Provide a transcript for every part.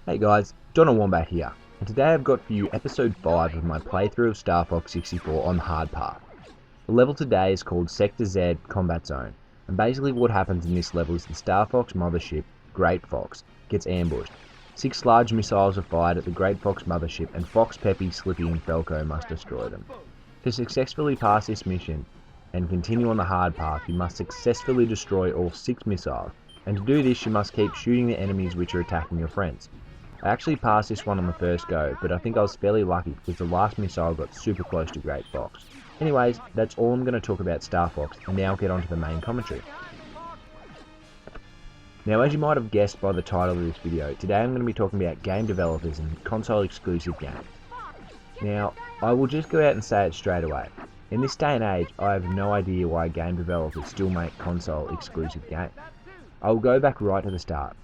Hey guys, Wombat here, and today I've got for you episode 5 of my playthrough of Star Fox 64 on hard path. The level today is called Sector Z Combat Zone, and basically what happens in this level is the Star Fox mothership, Great Fox, gets ambushed. 6 large missiles are fired at the Great Fox mothership, and Fox, Peppy, Slippy and Falco must destroy them. To successfully pass this mission and continue on the hard path, you must successfully destroy all 6 missiles, and to do this you must keep shooting the enemies which are attacking your friends. I actually passed this one on the first go, but I think I was fairly lucky because the last missile got super close to Great Fox. Anyways, that's all I'm going to talk about Star Fox, and now I'll get on to the main commentary. Now, as you might have guessed by the title of this video, today I'm going to be talking about game developers and console exclusive games. Now, I will just go out and say it straight away. In this day and age, I have no idea why game developers still make console exclusive games. I will go back right to the start.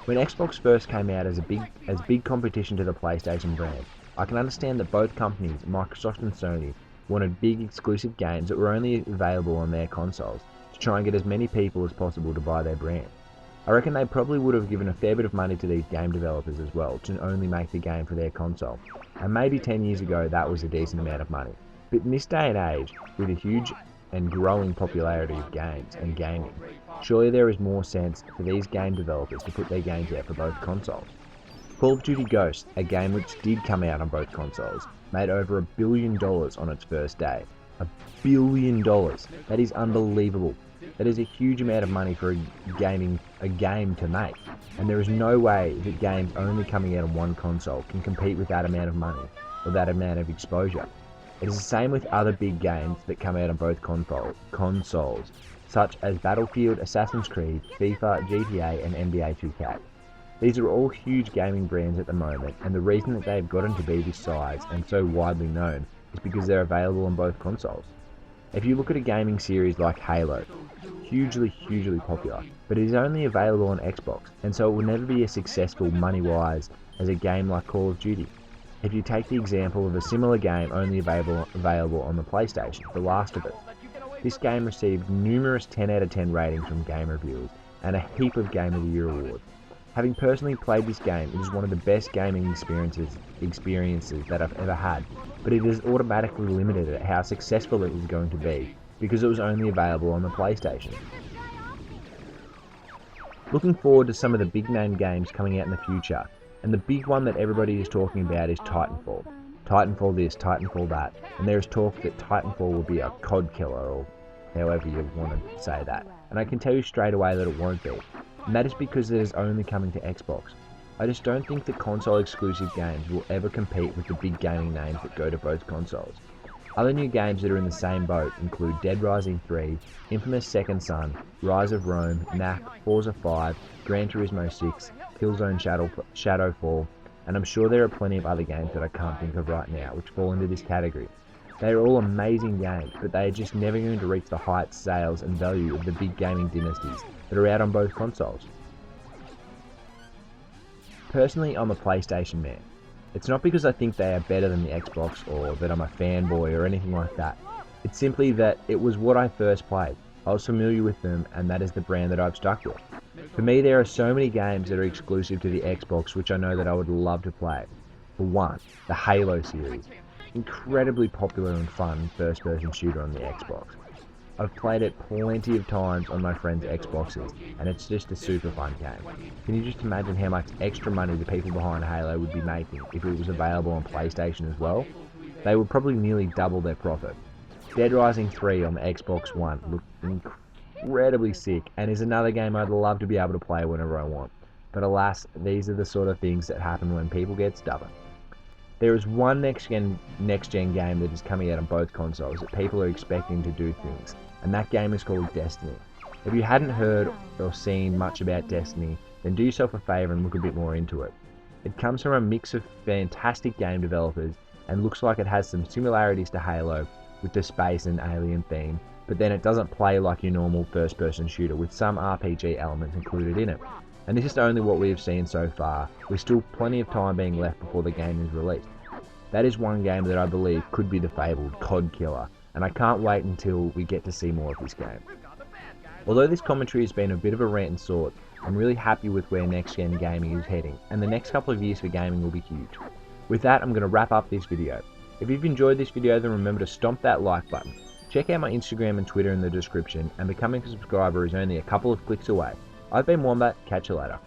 When Xbox first came out as big competition to the PlayStation brand, I can understand that both companies, Microsoft and Sony, wanted big exclusive games that were only available on their consoles to try and get as many people as possible to buy their brand. I reckon they probably would have given a fair bit of money to these game developers as well to only make the game for their console, and maybe 10 years ago that was a decent amount of money. But in this day and age, with a huge and growing popularity of games and gaming, surely there is more sense for these game developers to put their games out for both consoles. Call of Duty Ghosts, a game which did come out on both consoles, made over $1 billion on its first day. $1 billion! That is unbelievable. That is a huge amount of money for a game to make, and there is no way that games only coming out on one console can compete with that amount of money or that amount of exposure. It is the same with other big games that come out on both consoles, such as Battlefield, Assassin's Creed, FIFA, GTA and NBA 2K. These are all huge gaming brands at the moment, and the reason that they've gotten to be this size and so widely known is because they're available on both consoles. If you look at a gaming series like Halo, hugely popular, but it is only available on Xbox, and so it will never be as successful money-wise as a game like Call of Duty. If you take the example of a similar game only available on the PlayStation, The Last of Us, this game received numerous 10 out of 10 ratings from game reviewers and a heap of Game of the Year awards. Having personally played this game, it is one of the best gaming experiences that I've ever had, but it is automatically limited at how successful it is going to be because it was only available on the PlayStation. Looking forward to some of the big name games coming out in the future, and the big one that everybody is talking about is Titanfall. Titanfall this, Titanfall that, and there is talk that Titanfall will be a COD killer, or however you want to say that, and I can tell you straight away that it won't be, and that is because it is only coming to Xbox. I just don't think the console exclusive games will ever compete with the big gaming names that go to both consoles. Other new games that are in the same boat include Dead Rising 3, Infamous Second Son, Rise of Rome, Knack, Forza 5, Gran Turismo 6, Killzone Shadowfall, and I'm sure there are plenty of other games that I can't think of right now which fall into this category. They are all amazing games, but they are just never going to reach the heights, sales and value of the big gaming dynasties that are out on both consoles. Personally, I'm a PlayStation man. It's not because I think they are better than the Xbox or that I'm a fanboy or anything like that. It's simply that it was what I first played. I was familiar with them, and that is the brand that I've stuck with. For me, there are so many games that are exclusive to the Xbox which I know that I would love to play. For one, the Halo series. Incredibly popular and fun first-person shooter on the Xbox. I've played it plenty of times on my friends' Xboxes, and it's just a super fun game. Can you just imagine how much extra money the people behind Halo would be making if it was available on PlayStation as well? They would probably nearly double their profit. Dead Rising 3 on the Xbox One looked incredibly sick, and is another game I'd love to be able to play whenever I want. But alas, these are the sort of things that happen when people get stubborn. There is one next-gen game that is coming out on both consoles that people are expecting to do things, and that game is called Destiny. If you hadn't heard or seen much about Destiny, then do yourself a favour and look a bit more into it. It comes from a mix of fantastic game developers and looks like it has some similarities to Halo with the space and alien theme, but then it doesn't play like your normal first-person shooter with some RPG elements included in it. And this is only what we have seen so far, with still plenty of time being left before the game is released. That is one game that I believe could be the fabled COD killer, and I can't wait until we get to see more of this game. Although this commentary has been a bit of a rant and sort, I'm really happy with where next gen gaming is heading, and the next couple of years for gaming will be huge. With that, I'm going to wrap up this video. If you've enjoyed this video, then remember to stomp that like button. Check out my Instagram and Twitter in the description, and becoming a subscriber is only a couple of clicks away. I've been Wombat, catch you later.